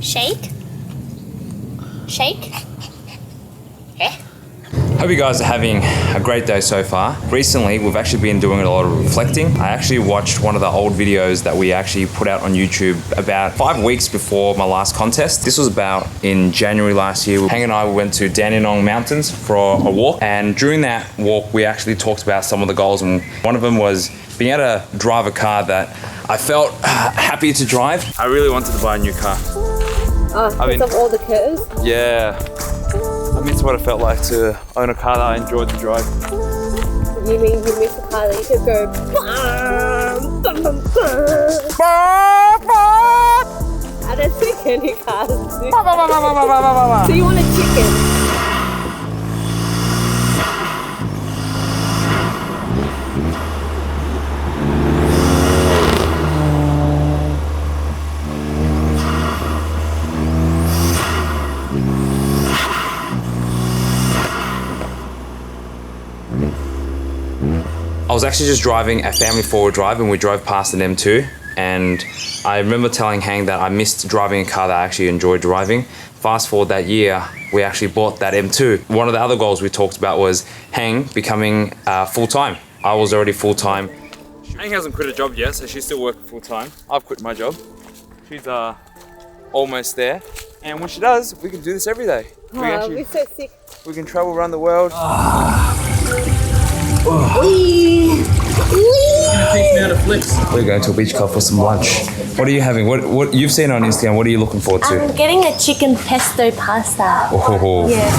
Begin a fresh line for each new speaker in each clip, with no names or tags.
Shake. Shake. Eh?
Hope you guys are having a great day so far. Recently, we've actually been doing a lot of reflecting. I actually watched one of the old videos that we actually put out on YouTube about 5 weeks before my last contest. This was about in January last year. Hang and I went to Dandenong Mountains for a walk, and during that walk, we actually talked about some of the goals, and one of them was being able to drive a car that I felt happy to drive. I really wanted to buy a new car.
Oh, because of all the curves?
Yeah. I miss what it felt like to own a car that I enjoyed to drive.
You mean you miss a car that you could go bam, bam, bam, bam. I don't think any cars do. So you want a chicken?
I was actually just driving a family forward drive and we drove past an M2, and I remember telling Hang that I missed driving a car that I actually enjoyed driving. Fast forward that year, we actually bought that M2. One of the other goals we talked about was Hang becoming full-time. I was already full-time. Hang hasn't quit a job yet, so she's still working full-time. I've quit my job. She's almost there. And when she does, we can do this every day.
We're so sick.
We can travel around the world. We're going to a beach club for some lunch. What are you having? What you've seen on Instagram? What are you looking forward to?
I'm getting a chicken pesto pasta.
Oh,
yeah.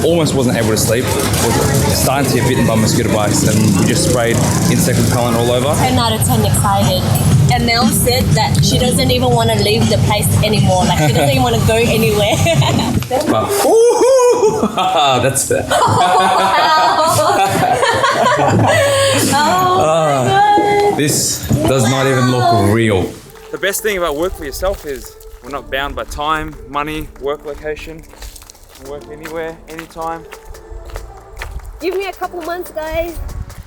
Almost wasn't able to sleep. Was starting to get bitten by mosquito bites, and we just sprayed insect repellent all over.
10 out of 10 excited. And Mel said that she doesn't even want to leave the place anymore. Like she doesn't even want to go anywhere.
That's fair.
Oh my God.
This does not even look real. The best thing about work for yourself is we're not bound by time, money, work location. You can work anywhere, anytime.
Give me a couple months, guys.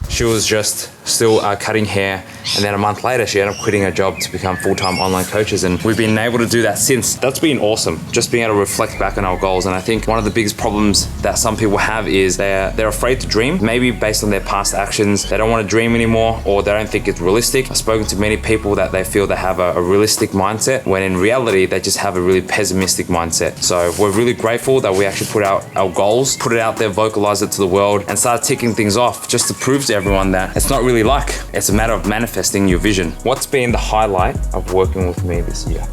She was just still cutting hair, and then a month later she ended up quitting her job to become full-time online coaches, and we've been able to do that since. That's been awesome, just being able to reflect back on our goals. And I think one of the biggest problems that some people have is they're afraid to dream, maybe based on their past actions. They don't want to dream anymore, or they don't think it's realistic. I've spoken to many people that they feel they have a realistic mindset, when in reality they just have a really pessimistic mindset. So we're really grateful that we actually put out our goals, put it out there, vocalize it to the world, and start ticking things off just to prove to everyone that it's not really luck. It's a matter of manifesting your vision. What's been the highlight of working with me this year?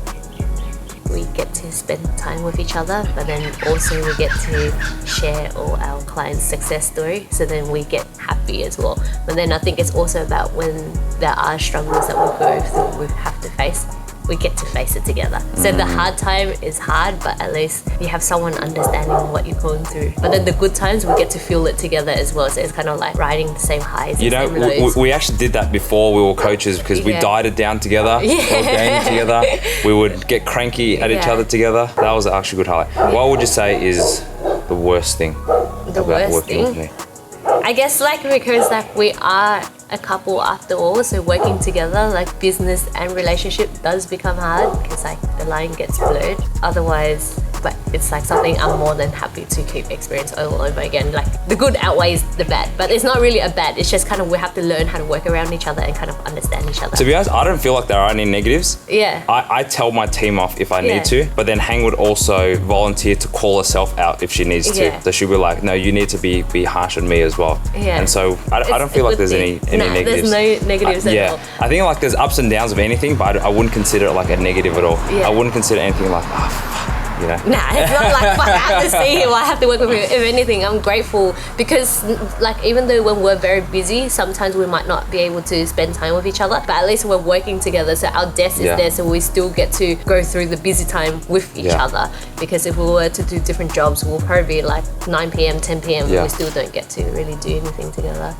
We get to spend time with each other, but then also we get to share all our clients' success story, so then we get happy as well. But then I think it's also about when there are struggles that we go through, we have to face, we get to face it together. So the hard time is hard, but at least you have someone understanding what you're going through. But then the good times, we get to feel it together as well. So it's kind of like riding the same highs and same lows.
We actually did that before we were coaches, because we dieted down together, we were gaining together, we would get cranky at each other together. That was actually a good highlight. What would you say is the worst thing about working with me?
I guess because we are a couple after all, so working together, business and relationship does become hard, because the line gets blurred. Otherwise, but it's something I'm more than happy to keep experience all over again. The good outweighs the bad, but it's not really a bad, it's just we have to learn how to work around each other and kind of understand each other.
To be honest, I don't feel like there are any negatives.
Yeah.
I tell my team off if I need to, but then Hang would also volunteer to call herself out if she needs to. So she'll be like, no, you need to be harsh on me as well. Yeah. And so I don't feel like there's any negatives.
There's no negatives at all.
I think there's ups and downs of anything, but I wouldn't consider it a negative at all. I wouldn't consider anything you know?
Nah, it's not fuck, I have to stay here, I have to work with you. If anything, I'm grateful, because even though when we're very busy, sometimes we might not be able to spend time with each other, but at least we're working together, so our desk is there, so we still get to go through the busy time with each other. Because if we were to do different jobs, we'll probably be 9 p.m, 10 p.m, and we still don't get to really do anything together.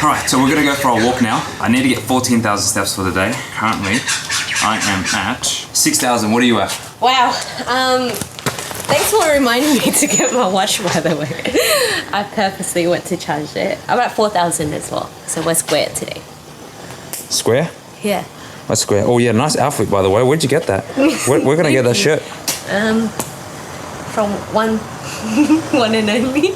Alright, so we're gonna go for a walk now. I need to get 14,000 steps for the day. Currently, I am at 6,000. What are you at?
Wow. Thanks for reminding me to get my watch, by the way. I purposely went to charge it. I'm at 4,000 as well, so we're square today.
Square?
Yeah.
That's great. Oh yeah, nice outfit by the way. Where'd you get that? We're gonna get that shirt.
From one and only.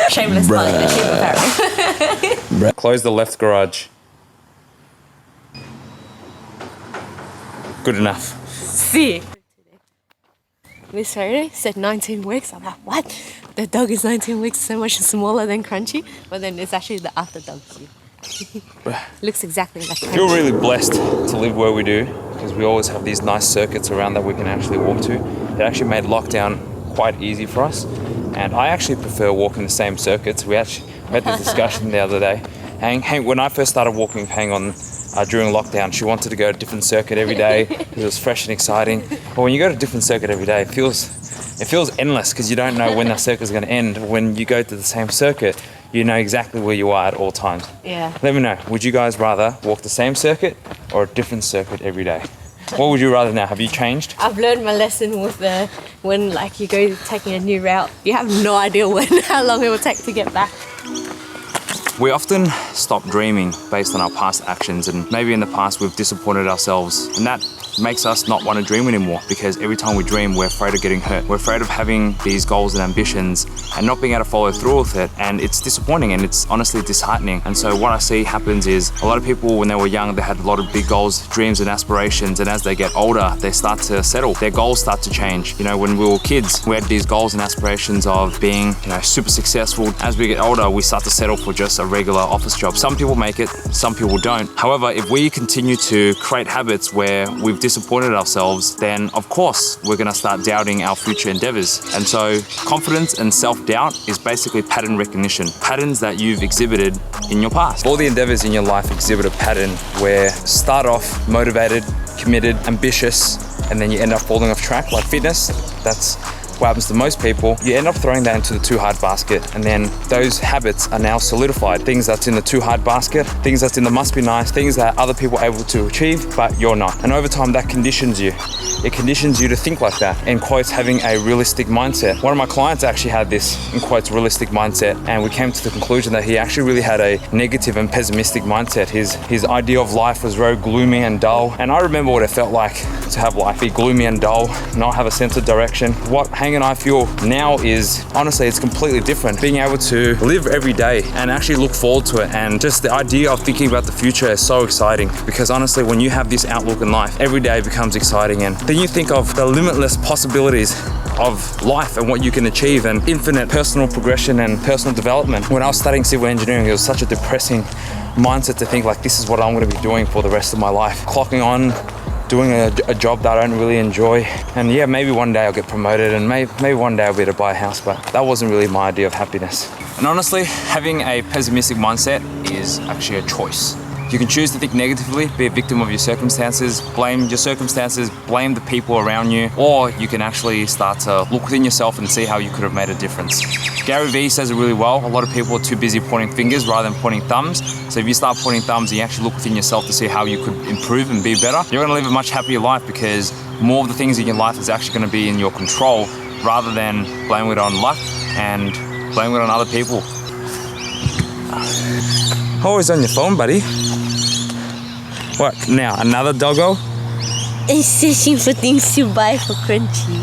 Shameless plug, apparel.
Close the left garage. Good enough.
See. This photo said 19 weeks. I'm like, what? The dog is 19 weeks, so much smaller than Crunchy. But then it's actually the after dog too. Looks exactly like Crunchy.
I feel really blessed to live where we do because we always have these nice circuits around that we can actually walk to. It actually made lockdown quite easy for us. And I actually prefer walking the same circuits. We actually had this discussion the other day. Hang, when I first started walking with Hang on during lockdown, she wanted to go to a different circuit every day because it was fresh and exciting. But when you go to a different circuit every day, it feels endless because you don't know when that circuit is going to end. When you go to the same circuit, you know exactly where you are at all times.
Yeah.
Let me know, would you guys rather walk the same circuit or a different circuit every day? What would you rather now? Have you changed?
I've learned my lesson with when like you go taking a new route, you have no idea how long it will take to get back.
We often stop dreaming based on our past actions, and maybe in the past we've disappointed ourselves, and that makes us not want to dream anymore because every time we dream we're afraid of getting hurt. We're afraid of having these goals and ambitions and not being able to follow through with it, and it's disappointing and it's honestly disheartening. And so what I see happens is a lot of people when they were young, they had a lot of big goals, dreams and aspirations, and as they get older they start to settle. Their goals start to change. You know, when we were kids we had these goals and aspirations of being, you know, super successful. As we get older we start to settle for just a regular office job. Some people make it, some people don't. However, if we continue to create habits where we've disappointed ourselves, then of course we're going to start doubting our future endeavors. And so confidence and self-doubt is basically pattern recognition, patterns that you've exhibited in your past. All the endeavors in your life exhibit a pattern where start off motivated, committed, ambitious, and then you end up falling off track. Like fitness, that's what happens to most people. You end up throwing that into the too hard basket, and then those habits are now solidified. Things that's in the too hard basket, things that's in the must be nice, things that other people are able to achieve, but you're not. And over time that conditions you. It conditions you to think like that. In quotes, having a realistic mindset. One of my clients actually had this, in quotes, realistic mindset, and we came to the conclusion that he actually really had a negative and pessimistic mindset. His idea of life was very gloomy and dull. And I remember what it felt like to have life be gloomy and dull, not have a sense of direction. What Hang and I feel now is, honestly, it's completely different. Being able to live every day and actually look forward to it, and just the idea of thinking about the future is so exciting, because honestly, when you have this outlook in life, every day becomes exciting, and then you think of the limitless possibilities of life and what you can achieve, and infinite personal progression and personal development. When I was studying civil engineering, it was such a depressing mindset to think like, this is what I'm going to be doing for the rest of my life. Clocking on, doing a job that I don't really enjoy, and yeah, maybe one day I'll get promoted, and maybe one day I'll be able to buy a house, but that wasn't really my idea of happiness. And honestly, having a pessimistic mindset is actually a choice. You can choose to think negatively, be a victim of your circumstances, blame your circumstances, blame the people around you, or you can actually start to look within yourself and see how you could have made a difference. Gary Vee says it really well. A lot of people are too busy pointing fingers rather than pointing thumbs. So if you start pointing thumbs and you actually look within yourself to see how you could improve and be better, you're gonna live a much happier life, because more of the things in your life is actually gonna be in your control, rather than blaming it on luck and blaming it on other people. Always on your phone, buddy. What, now, another doggo?
I'm searching for things to buy for Crunchy.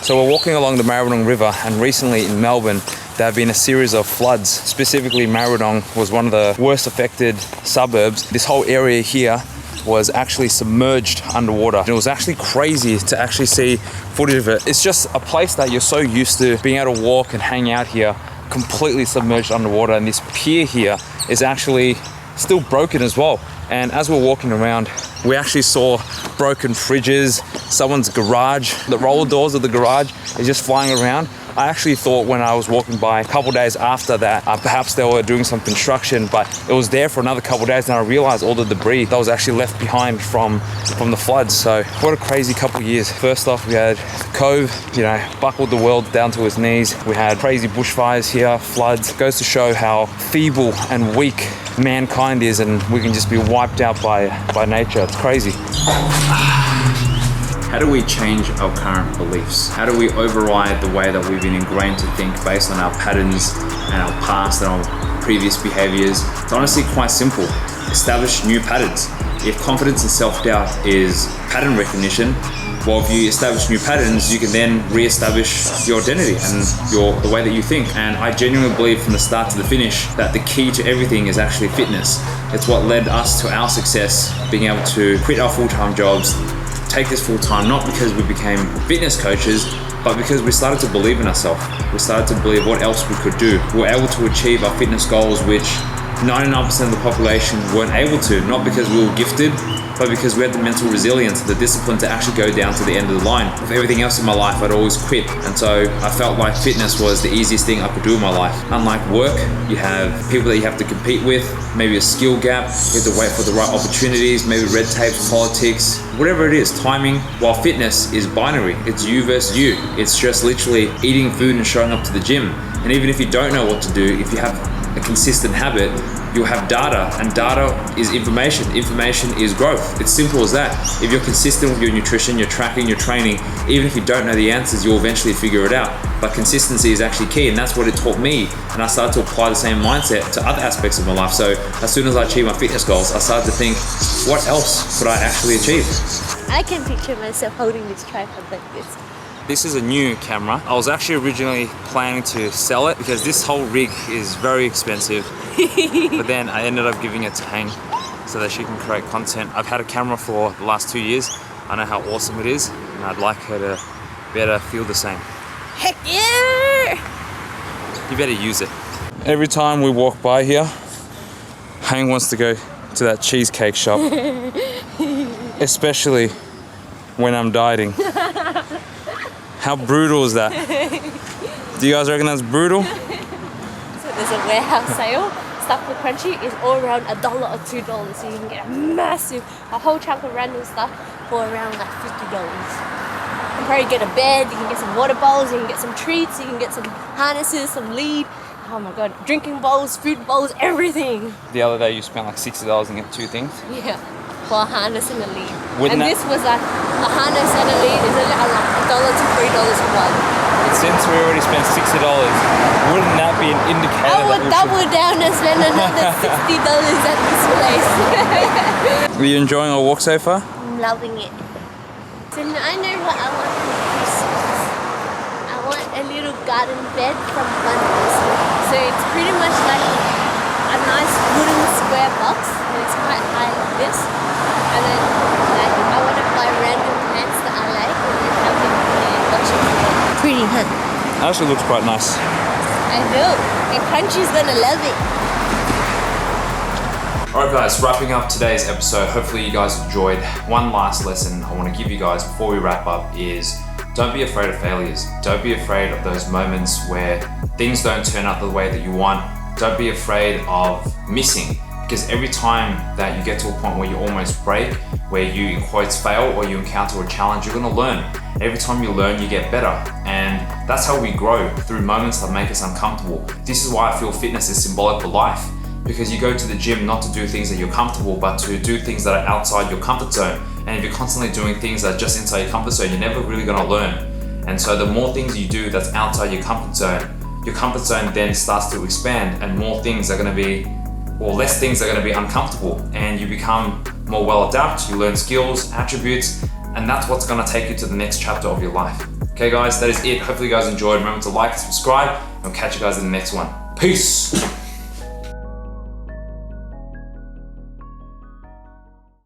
So we're walking along the Maribyrnong River, and recently in Melbourne, there have been a series of floods. Specifically, Maribyrnong was one of the worst affected suburbs. This whole area here was actually submerged underwater. And it was actually crazy to actually see footage of it. It's just a place that you're so used to being able to walk and hang out here, completely submerged underwater, and this pier here is actually still broken as well. And as we're walking around, we actually saw broken fridges, someone's garage, the roller doors of the garage is just flying around. I actually thought when I was walking by a couple days after that, perhaps they were doing some construction, but it was there for another couple days, and I realized all the debris that was actually left behind from the floods. So what a crazy couple of years. First off, we had Cove, you know, buckled the world down to his knees. We had crazy bushfires here, floods. It goes to show how feeble and weak mankind is, and we can just be wiped out by nature. It's crazy. How do we change our current beliefs? How do we override the way that we've been ingrained to think based on our patterns and our past and our previous behaviors? It's honestly quite simple. establish new patterns. If confidence and self-doubt is pattern recognition, well, if you establish new patterns, you can then re-establish your identity and the way that you think. And I genuinely believe from the start to the finish that the key to everything is actually fitness. It's what led us to our success, being able to quit our full-time jobs, take this full-time, not because we became fitness coaches, but because we started to believe in ourselves. We started to believe what else we could do. We were able to achieve our fitness goals, which 99% of the population weren't able to, not because we were gifted, but because we had the mental resilience, the discipline to actually go down to the end of the line. With everything else in my life, I'd always quit. And so I felt like fitness was the easiest thing I could do in my life. Unlike work, you have people that you have to compete with, maybe a skill gap, you have to wait for the right opportunities, maybe red tape, politics, whatever it is, timing. While fitness is binary, it's you versus you. It's just literally eating food and showing up to the gym. And even if you don't know what to do, if you have a consistent habit, you'll have data, and data is information. Information is growth. It's simple as that. If you're consistent with your nutrition, your tracking, your training, even if you don't know the answers, you'll eventually figure it out. But consistency is actually key, and that's what it taught me. And I started to apply the same mindset to other aspects of my life. So as soon as I achieved my fitness goals, I started to think, what else could I actually achieve?
I can picture myself holding this tripod like this.
This is a new camera. I was actually originally planning to sell it because this whole rig is very expensive. But then I ended up giving it to Hang so that she can create content. I've had a camera for the last 2 years. I know how awesome it is, and I'd like her to better feel the same.
Heck yeah!
You better use it. Every time we walk by here, Hang wants to go to that cheesecake shop. Especially when I'm dieting. How brutal is that? Do you guys reckon that's brutal?
So there's a warehouse sale. Stuff for Crunchy is all around $1 or $2, so you can get a whole chunk of random stuff for around like $50. You can probably get a bed, you can get some water bowls, you can get some treats, you can get some harnesses, some lead. Oh my god, drinking bowls, food bowls, everything.
The other day you spent like $60 and get 2 things?
Yeah, for a harness and a lead.
Wouldn't
this was like a harness and a lead is like $1 to $3 for one.
Since we already spent $60, wouldn't that be an indicator?
I would double down and spend another $60 at this place.
Are you enjoying our walk so far?
I'm loving it. So I know what I want for Christmas. I want a little garden bed from Bundes. So it's pretty much like a nice wooden square box, and it's quite high like this. And then like I want to buy random plants that I like and then have them and watch it. Pretty, huh?
It actually looks quite nice.
I know. And Crunchy's gonna love it.
Alright guys, wrapping up today's episode. Hopefully you guys enjoyed. One last lesson I want to give you guys before we wrap up is don't be afraid of failures. Don't be afraid of those moments where things don't turn out the way that you want. Don't be afraid of missing, because every time that you get to a point where you almost break, where you in quotes fail or you encounter a challenge, you're going to learn. Every time you learn, you get better, and that's how we grow, through moments that make us uncomfortable. This is why I feel fitness is symbolic for life, because you go to the gym not to do things that you're comfortable, but to do things that are outside your comfort zone. And if you're constantly doing things that are just inside your comfort zone, you're never really going to learn. And so the more things you do that's outside your comfort zone then starts to expand, and more things are going to be, or less things are going to be uncomfortable, and you become more well adapted, you learn skills, attributes, and that's what's going to take you to the next chapter of your life. Okay guys, that is it. Hopefully you guys enjoyed. Remember to like and subscribe, and we'll catch you guys in the next one. Peace!